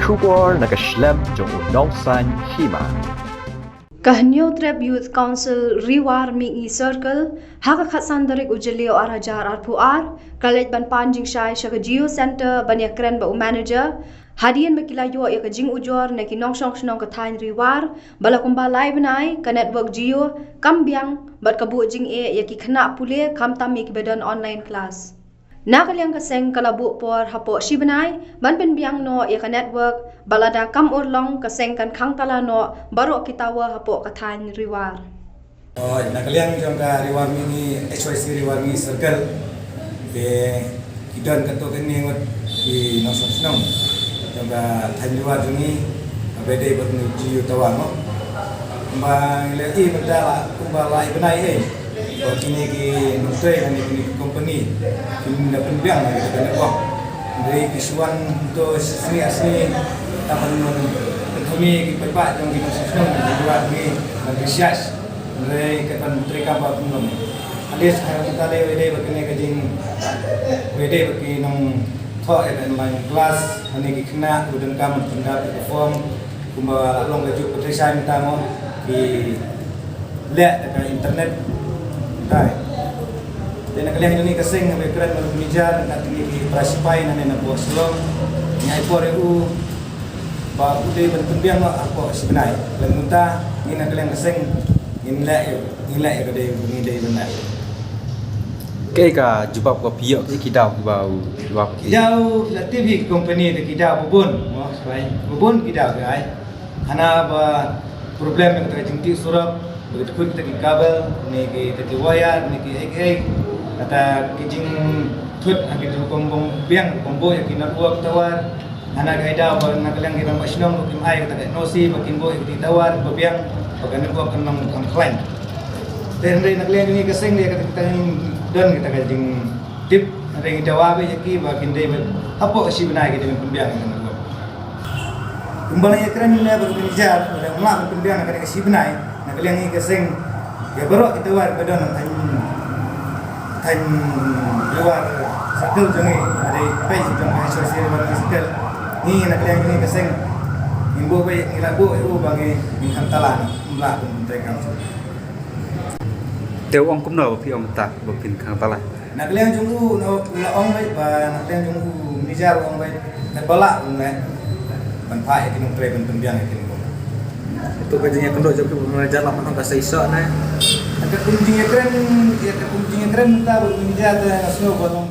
Shubor nakaslem jong unongsan hima. Kahnyo Trap Youth Council Riwar Mingi Circle haka khatsandarik ujalio arajar arpuar kalet ban panjing shai shaka Geo Center banya kren ba manager hadian bakilayo ya ka jing ujor na kinong shnong ka thain Riwar bala kumba live nai ka network Geo kambyang bat kabu jing ya ki khna pule kamtam mi bedan online class nakaliang kaseng kalabu por hapo shibanai ban penbiang no ya ka network balada kam urlong kaseng kan khang tala no baro kitawa hapo kathan Riwar. Oh, nakaliang jong ka Riwar Mingi HYC Riwar Mingi Circle be kidon kato kini ngot di nosong senong jong ka than Riwar jungi bede bot ni jiu tawang no mbang lagi berdala kumbala ibenai ko kini ki nusai hani kini company kini na penbiang na kita na ko dari kisuan to sini asli taman kami ki pepa jong ki nosong Riwar ni research dari kepan mereka apa pun alis kita le wede begini kajing wede begini nong tho online class ani ki kena udan kam tunda perform kumba long keju petrisa minta mo ki lihat dekat internet dai dan kalian ini keseng ngabe keren menujar nak tinggi ki prasipai nane na bos long nyai poreu ba ude ben penbiang no apa sebenarnya lan munta ni nak kalian keseng nilai ke dia bunyi dia benar. Kaya jubab ko piyo kita bau jubab. Jauh la TV company de kita bubun, mo sai bubun kita ai. Hana ba problem yang kita jengti surap, begitu pun kita kabel ni kita wire ni ek kata kijing tut agi tu kombong biang kombo yang kita buat tawar. Hana gaida ba nak lang kita masinong kim ai kata nosi bakin bo kita tawar biang pagano ko kanang complaint then rin naglian ni kaseng dia kata kita don kita kajing tip ring jawab yaki bakin day apo si benai kita pembiang kita ko kumbala ya keren ni baru menjar ada ulama pembiang kada si benai naglian ni kaseng ya baru kita war badon tan luar sakal jangi ada pai jong HYC sakal ni naglian ni kaseng imbo bay ilabu u bangi minhan talan mlah pun mereka Teu ong kumno pi ong tak bopin khang tala. nak liang junggu no la ong bay ba nak liang junggu nijar ong bay nak balak ne ban pai kinung tre ban pembiang kinung Itu kajinya kendo jauh mengajar lah mana kasih iso na. ada kunjingnya keren ya kunjingnya keren ta nijar ta snow balong